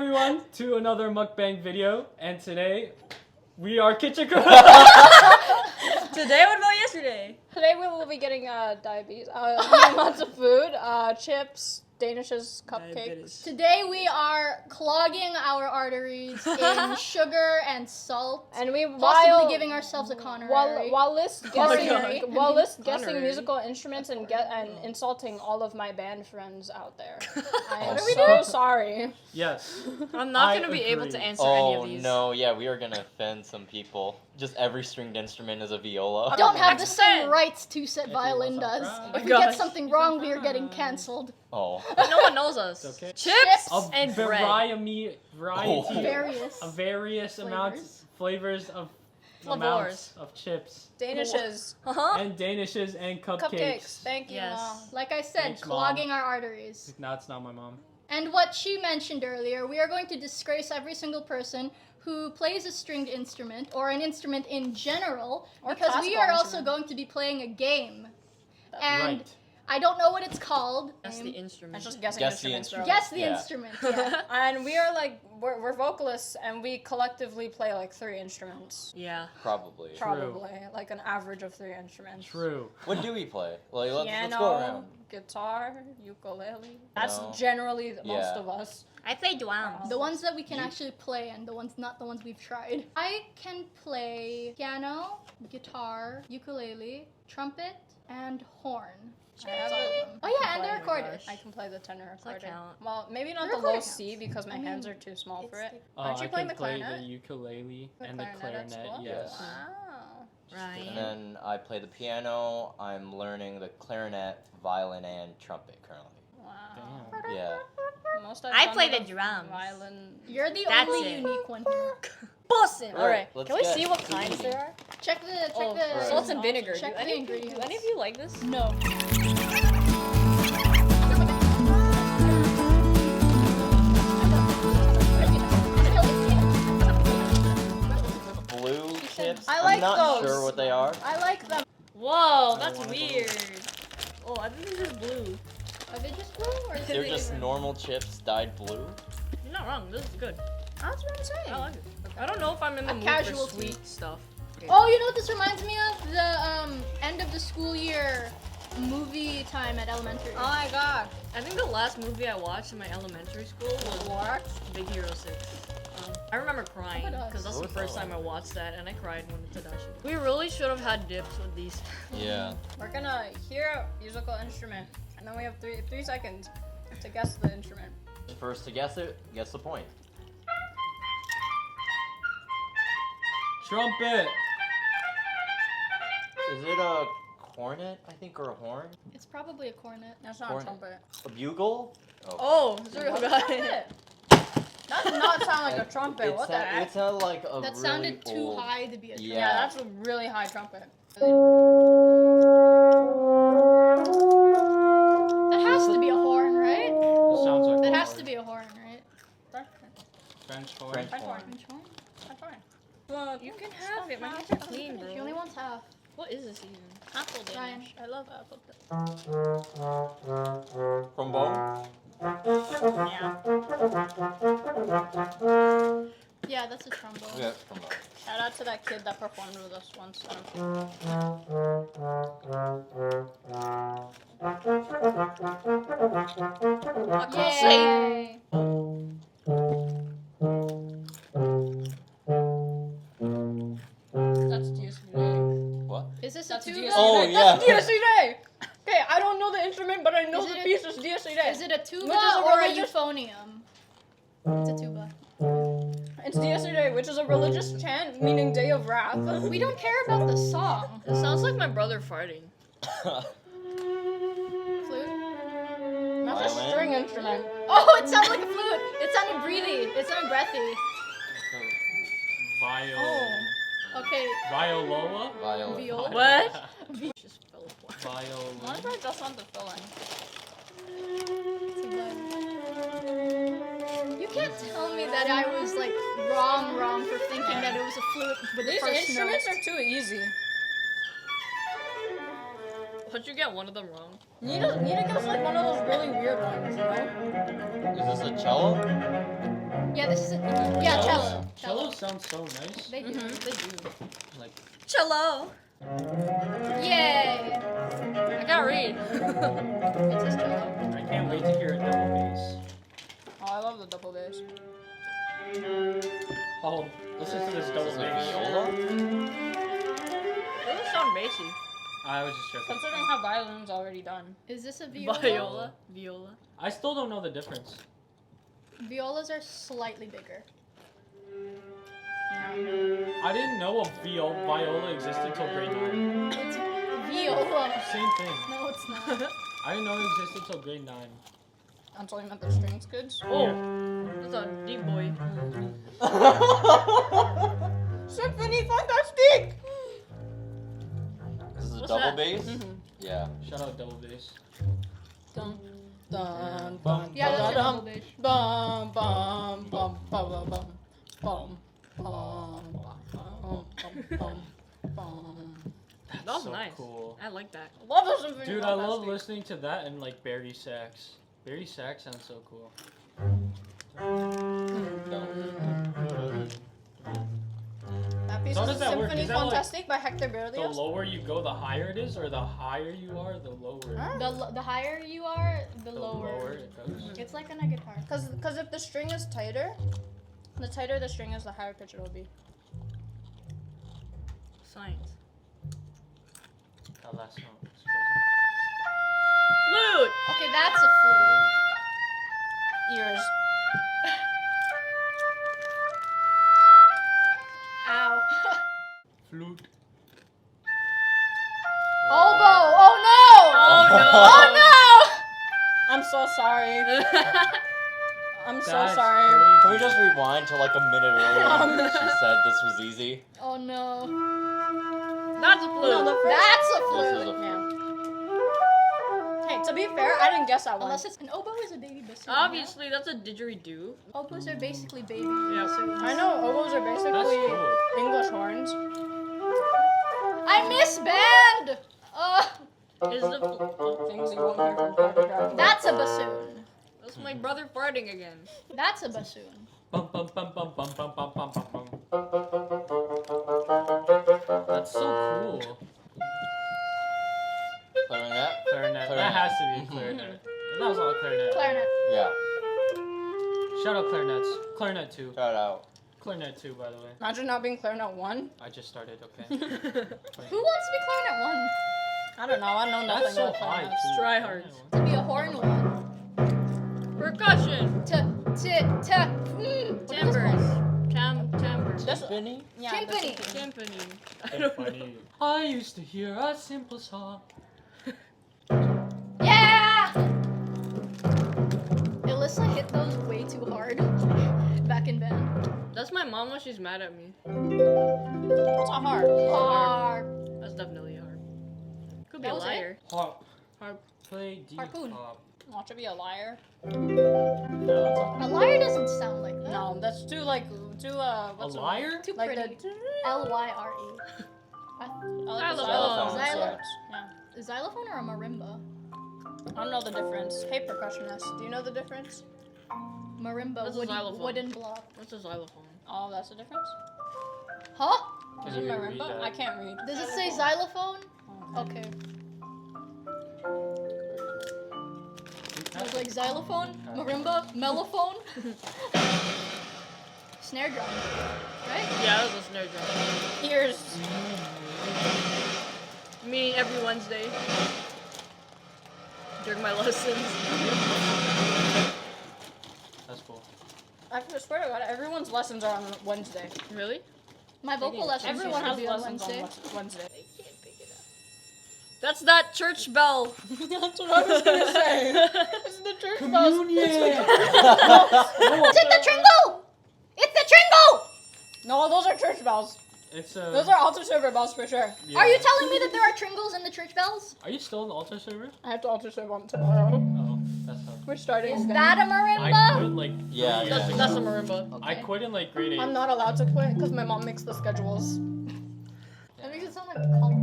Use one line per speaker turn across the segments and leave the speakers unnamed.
everyone to another mukbang video, and today we are kitchen cooks.
Today, what about yesterday?
Today we will be getting diabetes, lots of food, chips, Danishes, cupcakes.
Diabetes.
Today we are clogging our arteries in sugar and salt,
And we
possibly giving ourselves a coronary.
while
Coronary.
guessing
Coronary.
musical instruments and insulting all of my band friends out there. I am
What are we
so
doing?
sorry.
Yes.
I'm not
I
gonna be able
agree.
to answer any
Oh
of these.
no, yeah, we are gonna offend some people. Just every stringed instrument is a viola.
Don't have the
Accent.
same rights to set
If
violin
you want
does.
some
If we
fries.
get something wrong, we are getting cancelled.
Oh.
No one knows us.
It's okay.
Chips
A
and bread.
variety
Various.
of various amounts, flavors of amounts of chips
Danishes,
Uh-huh.
and danishes and
cupcakes. Thank you,
Yes.
Mom.
Like I said,
Thanks, Mom.
clogging our arteries.
No, it's not my mom.
And what she mentioned earlier, we are going to disgrace every single person who plays a stringed instrument or an instrument in general,
Or
because we
classical
are also
instrument.
going to be playing a game. And
Right.
I don't know what it's called.
That's the instrument.
That's just guessing
Guess the
instruments. bro.
instrument.
Guess the
Yeah.
instrument. Yeah.
And we are like we're vocalists, and we collectively play like 3 instruments.
Yeah.
Probably.
Probably like an average of 3 instruments.
True.
What do we play? Like, let's
Piano,
go around.
guitar, ukulele. That's
No.
generally most
Yeah.
of us.
I play drums.
The ones that we can
You-
actually play and not the ones we've tried. I can play piano, guitar, ukulele, trumpet, and horn.
I have
Oh yeah, and the recorder.
I can play the tenor
Does that
recorder.
count?
Well, maybe not
The
the low
recorder
C
counts.
because my
I mean,
hands are too small for it.
It's
Aren't you
I
playing
can
the
play
clarinet?
the ukulele
The
and the
clarinet at
clarinet.
school?
Yes.
Wow.
Right.
And then I play the piano. I'm learning the clarinet, violin, and trumpet currently.
Wow.
Damn.
Yeah.
Most I've
I
done
play
with
the drums.
Violin.
You're the
That's
only
it.
unique one here.
Bussin'.
Alright,
All right.
let's
Can we
get
see what
to
kinds
eating.
there are?
Check the
Alright.
Salt and vinegar.
Check
Do
the
any of
ingredients.
you like this?
No.
Blue chips.
I like
I'm not
those.
sure what they are.
I like them.
Whoa, that's
one of
weird. Oh, I think they're just blue.
Are they just blue or is
They're
it
just normal chips dyed blue.
You're not wrong. This is good.
That's what I'm saying.
I like it. I don't know if I'm in the
A
mood
casual
for sweet stuff.
Oh, you know what this reminds me of? The end of the school year movie time at elementary.
Oh my god.
I think the last movie I watched in my elementary school was
What?
Big Hero 6. I remember crying
Look at us.
because that's
What
the
was
first
that
time I
one?
watched that, and I cried when Tadashi. We really should have had dips with these.
Yeah.
We're gonna hear a musical instrument, and then we have 3 seconds to guess the instrument.
First to guess it gets the point.
Trumpet.
Is it a cornet, I think, or a horn?
It's probably a cornet.
That's not
Cornet.
a trumpet.
A bugle?
Oh, it's a real
What
guy.
trumpet? That does not sound like a trumpet. What the heck?
It sounded like a
That
really
sounded too
old...
high to be a trumpet.
Yeah.
Yeah, that's a really high trumpet.
That has to be a horn, right?
It sounds like
That
a
has
horn.
to be a horn, right?
French horn.
French
French
horn.
horn.
Which one?
That's fine.
You can have it. My hands are clean, bro.
She only wants half.
What is this even?
Apple
Ryan.
Danish. I love apple Danish.
Trombone?
Yeah, that's a trombone.
Yeah, trombone.
Shout out to that kid that performed with us once.
Yay!
That's DSD.
What?
Is this
That's
a
DSD.
tuba?
Oh,
That's
yeah.
DSD. Okay, I don't know the instrument, but I know
Is
the
it a-
piece is DSD.
Is it a tuba
Which is a
or a
religious-
euphonium? It's a tuba.
It's DSD, which is a religious chant meaning Day of Wrath.
We don't care about the song.
It sounds like my brother farting.
Flute?
That's a
Violin?
string instrument.
Oh, it sounded like a flute. It sounded breathy. It sounded breathy. Okay.
Violola?
Violin.
Viola.
What? Just fell apart.
Violin.
What if I just want the filling?
You can't tell me that I was like wrong for thinking that it was a flute with the
These
first
instruments
note.
are too easy.
How'd you get one of them wrong?
Need to guess like one of those really weird ones, you know?
Is this a cello?
Yeah, this is it. Yeah, cello.
Cello sounds so nice.
They do. They do.
Like,
Cello.
Yay!
I can't read.
It says cello.
I can't wait to hear a double bass.
Oh, I love the double bass.
Oh, listen to this double
Is this a
bass.
viola?
It doesn't sound bassy.
I was just joking.
Considering how violin's already done.
Is this a viola?
Viola. Viola.
I still don't know the difference.
Violas are slightly bigger.
I didn't know a viola existed till grade 9.
It's viola.
Same thing.
No, it's not.
I didn't know it existed till grade 9.
Until you met the strings kids.
Oh, that's a deep boy.
Symphony Fantastique!
This is a
What's
double
that?
bass?
Mm-hmm.
Yeah.
Shout out double bass.
Dun, dun, bum,
Yeah, that's a
ba-da-dum.
double bass.
Bum, bum, bum, ba-ba-bum. Bum, bum, bum, bum, bum, bum.
That was
so
nice.
cool.
I like that.
Love the Symphony
Dude, I love
Fantastique.
listening to that and like Barry sax. Barry sax sounds so cool.
That piece
So how
is
does that work?
Symphony
Is that like
Fantastique by Hector
The
Berlioz.
lower you go, the higher it is, or the higher you are, the lower.
Huh?
The higher you are, the
The
lower.
lower it goes.
It's like on a guitar.
Because if the string is tighter, the tighter the string is, the higher pitch it will be.
Science.
That last song was
Flute.
Okay, that's a flute.
Ears.
Ow.
crazy. Flute.
Oboe! Oh no!
Oh
Oh
I'm so sorry. I'm so
That's
sorry.
crazy.
Can we just rewind to like a minute earlier when she said this was easy?
no! Oh no.
no! That's a flute.
No, the first-
That's a
This
flute.
is a
Yeah. Hey, to be fair, I didn't guess that one.
Unless it's an oboe is a baby bassoon.
Obviously, that's a didgeridoo.
Yeah? Oboes are basically baby
Yeah.
bassoons.
I know oboes are
That's
basically
cool.
English horns.
I miss band.
Is the
Things you won't hear from Carter.
That's a bassoon.
that's my brother farting again.
That's a bassoon.
Bum, bum, bum, bum, bum, bum, bum, bum, bum, bum. That's so cool.
Clarinet?
Clarinet. That
Clarinet.
has to be clarinet. That was all clarinet.
Clarinet.
Yeah.
Shout out clarinets. Clarinet 2.
Shout out.
Clarinet 2, by the way.
Imagine not being clarinet 1.
I just started, okay.
Who wants to be clarinet one?
I don't know. I know nothing
That's so
about
high,
clarinets.
too.
Try hard.
To be a horn one.
Percussion.
What is it
Timbers.
called?
Timbers.
This-
Timpani?
Yeah,
Timpani.
Timpani. I
So
don't know.
funny. I used to hear a simple song.
Yeah! Alyssa hit those way too hard back in band.
That's my mom when she's mad at me.
What's a harp?
Harp.
That's definitely hard. Could be
That
a
was it?
liar.
Harp.
Harp.
Play deep
Harpoon.
harp.
Want to be a liar?
A lyre doesn't sound like that.
No, that's too like
A
what's the-
liar?
Too
Like
pretty.
the
Lyre.
I like the
Xylophone.
xylophone. Yeah.
A xylophone or a marimba?
I don't know the difference. Hey, percussionist, do you know the difference?
Marimba,
That's a xylophone.
wooden block.
What's a xylophone?
Oh, that's the difference?
Huh?
Is
Can
it
you read
marimba?
that?
I can't read.
Does it say xylophone? Okay. I was like xylophone, marimba, mellophone, snare drum, right?
Yeah, that was a snare drum.
Ears.
Me every Wednesday. During my lessons.
That's cool.
I swear to God, everyone's lessons are on Wednesday.
Really?
My vocal lessons
Everyone
used
has
to be on
lessons
Wednesday.
on Wednesday.
That's that church bell.
That's what I was gonna say. It's the church bells.
Communion!
It's the tringle! It's the tringle!
No, those are church bells.
It's
Those are altar server bells for sure.
yeah.
Are you telling me that there are tringles in the church bells?
Are you still in the altar server?
I have to altar serve on tomorrow.
Oh, that's tough.
We're starting
Is
again.
that a
I
marimba?
quit like
Yeah,
3
yeah.
years
That's
ago.
a marimba.
I quit in like grade 8.
I'm not allowed to quit because my mom makes the schedules.
That makes it sound like a cult.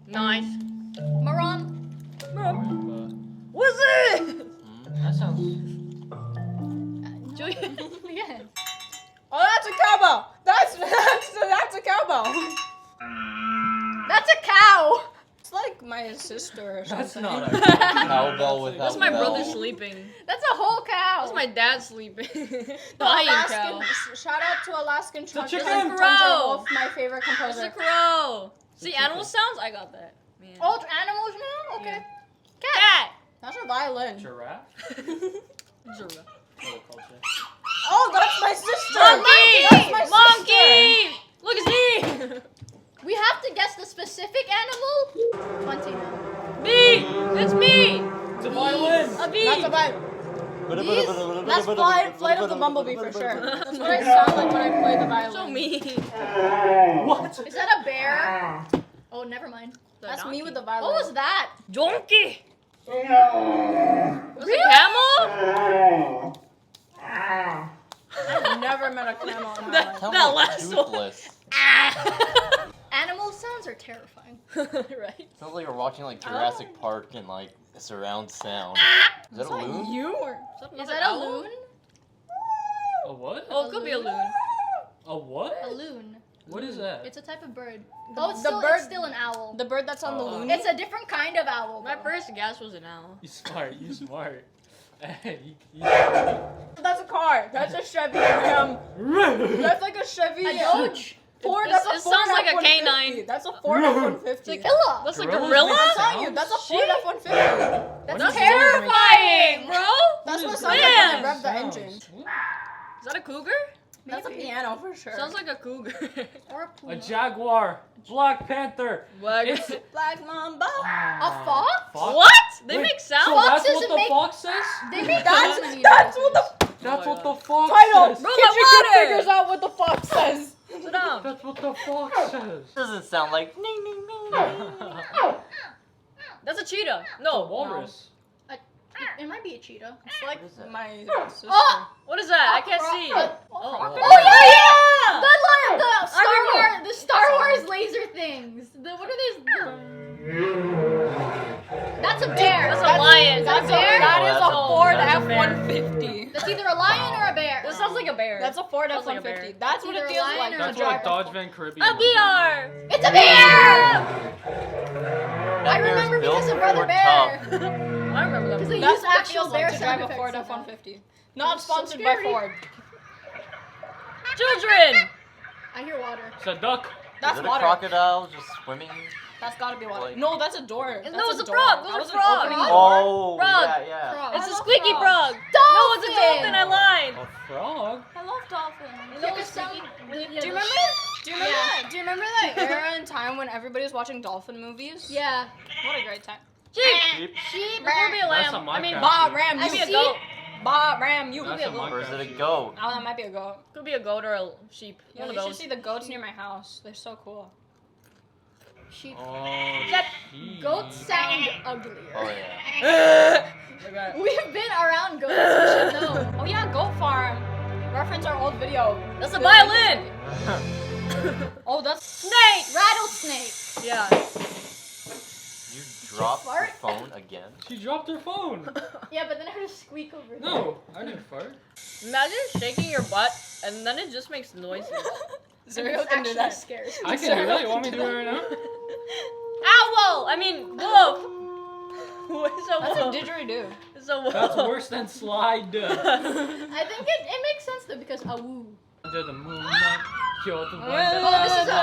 Nice.
Maron.
Marimba.
What's it?
That sounds.
Julian.
cowbell.
That's a cow.
It's like my sister or something.
That's not a
Cowbell without
That's my brother
bell.
sleeping.
That's a whole cow.
That's my dad sleeping.
The
Lion
Alaskan,
cow.
shout out to Alaskan Tundra
chicken.
Wolf, my favorite
It's
composer.
a crow. See, animal sounds? I got that. Man.
Oh, it's animals now? Okay.
Cat.
That's a violin.
giraffe.
Giraffe.
Horticulture.
Oh, that's my sister.
Monkey!
That's my
Monkey! Look at me!
We have to guess the specific animal. 20 now.
Me! It's me!
It's a violin.
A bee!
That's a violin. That's Flight of the Bumblebee for sure. That's what I sound like when I play the violin.
So mean.
What?
Is that a bear? Oh, never mind.
That's me with the
What
violin.
was that?
Donkey! Was it a camel?
I've never met a camel in my life.
Tell
That
me
last one.
toothless.
Animal sounds are terrifying.
Right.
Sounds like you're watching like Jurassic Park and like surround sound. Is that a loon?
You or
Is that a loon?
A what?
Oh, it could be a loon.
A what?
A loon.
What is that?
It's a type of bird.
The-
Oh, it's
the
still,
bird-
it's still an owl.
the bird that's on the
Oh.
loon?
It's a different kind of owl.
My
though.
first guess was an owl.
You smart. You smart.
That's a car. That's a Chevy Ram. That's like a Chevy.
A Dodge.
Ford.
It-
That's a
it
Ford
sounds like a
F-150.
K9.
That's a Ford F-150.
Gorilla.
That's like a
Gorillas
gorilla?
make
I'm telling you, that's a Ford
Shit.
F-150.
That's
That's
terrifying.
terrifying, bro!
That's what it
is
sounds
that?
like when I
Man.
rev the engine.
Is that a cougar?
That's a piano for sure.
Sounds like a cougar.
Or a puma.
A jaguar. Black Panther.
What?
It's
Black Mamba.
A fox?
What? They
Wait,
make sounds?
So that's
Foxes
what the
make-
fox says?
They make
That's
human
what
noises.
the
That's
my
what the fox
title.
says.
Bro,
Kitchen
my water.
figures out what the fox says.
Sit down.
That's what the fox says.
Doesn't sound like ning ning ning.
That's a cheetah.
A
No.
walrus.
It might be a cheetah.
It's like
What is that?
my sister.
Oh!
What is that? I can't see.
Oh,
Oh,
yeah!
yeah!
The Star Wars laser things. What are these? That's a bear.
That's a lion.
That's
That's
a,
a bear.
that is a
Oh,
Ford
that's a bear.
F-150.
That's either a lion or a bear.
This sounds like a bear.
That's a Ford
Sounds like a
F-150.
bear.
That's what
Either
it
a
feels
lion
like.
or
to
That's
a
what a
drive
Dodge Van Caribbean.
a BR.
It's a bear!
That
I
bear's
remember
built
because of Brother
for
Bear.
tough.
I remember that.
Because they
That's
use
what it
actual
feels
bear
like to drive
sound
a
effects
Ford
in them.
F-150. Not
That's so
sponsored by
scary.
Ford.
Children.
I hear water.
It's a duck.
That's
Is it a
water.
crocodile just swimming?
That's gotta be water.
Like-
No, that's a door.
No,
That's
it's a
door.
frog.
That
Those
was
are
an
frogs.
opening
Frog.
door.
Oh,
Frog.
yeah, yeah.
Frog.
It's
I
a
love
squeaky
frogs.
frog.
Dolphin.
No, it's a dolphin. I lied.
A frog?
I love dolphins.
Yeah, 'cause sound-
Do you remember? Do you remember?
Yeah.
Do you remember that era in time when everybody was watching dolphin movies?
Yeah.
What a great time.
Sheep.
Sheep.
Sheep.
Before be a
That's
lamb.
a
I mean,
Minecraft.
Bah, ram,
I
you.
could be a
see-
goat.
Bah, ram, you.
That's
Could be
a
a goat.
Or is it a
Minecraft.
goat?
Oh, that might be a goat.
Could be a goat or a sheep.
Yeah,
One of
you should
those.
see the goats near my house. They're so cool.
Sheep.
Oh,
Yep.
sheep.
Goats sound uglier.
Oh yeah.
Look at that.
We've been around goats. We should know.
Oh yeah, goat farm. Reference our old video.
That's a violin.
Oh, that's
Snake.
Rattlesnake.
Yeah.
You dropped your
fart?
phone again?
She dropped her phone.
Yeah, but then I heard a squeak over there.
No, I didn't fart.
Imagine shaking your butt and then it just makes noises.
Zero
It's
can do
actually
that.
scary.
I can do that. You want me to do it right now?
Owl. I mean wolf. It's a
That's a
wolf.
didgeridoo.
It's a wolf.
That's worse than slide.
I think it makes sense though because awoo.
Under the moon, you're the one
Oh,
that
this is
a.
I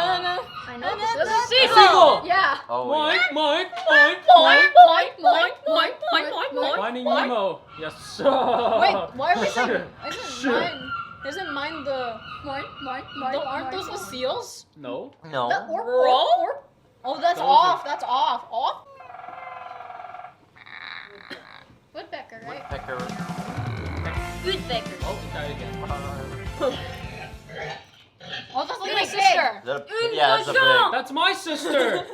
know this
That's
is
a
seagull.
seagull.
Yeah.
Oh
Moink,
yeah.
moink, moink,
Boink,
moink.
boink, boink, boink, boink, boink,
Finding
boink.
Nemo. Yes, sir.
Wait, why are we saying?
Sure.
Isn't mine the? Aren't those the seals?
No.
No.
Roll?
Oh, that's
Those
off.
are-
That's off. Off.
Woodpecker, right?
Woodpecker.
Woodpecker.
Oh, we died again.
Oh, that's like
Guinea
my
pig.
sister.
Is that a, yeah, that's a
Cochon.
pig.
That's my sister.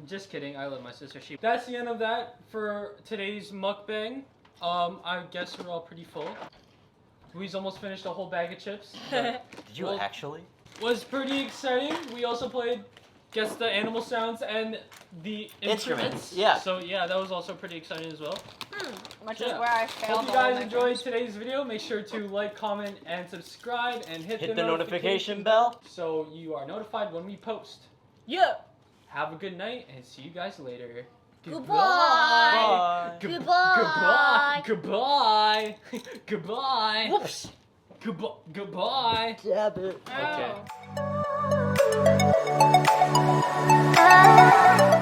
Just kidding. I love my sister. She. That's the end of that for today's mukbang. I guess we're all pretty full. Louise almost finished a whole bag of chips. but
Did you
Well-
actually?
was pretty exciting. We also played guess the animal sounds and the instruments.
Yeah.
So yeah, that was also pretty exciting as well.
which
Yeah.
is where I failed.
Hope you
all of
guys
my
enjoyed
things.
today's video. Make sure to like, comment, and subscribe, and hit
Hit the notification bell.
so you are notified when we post.
Yeah.
Have a good night, and see you guys later.
Goodbye.
Bye.
Goodbye.
Goodbye. Goodbye.
Whoops.
Goodbye.
Dab it.
Okay.
Oh.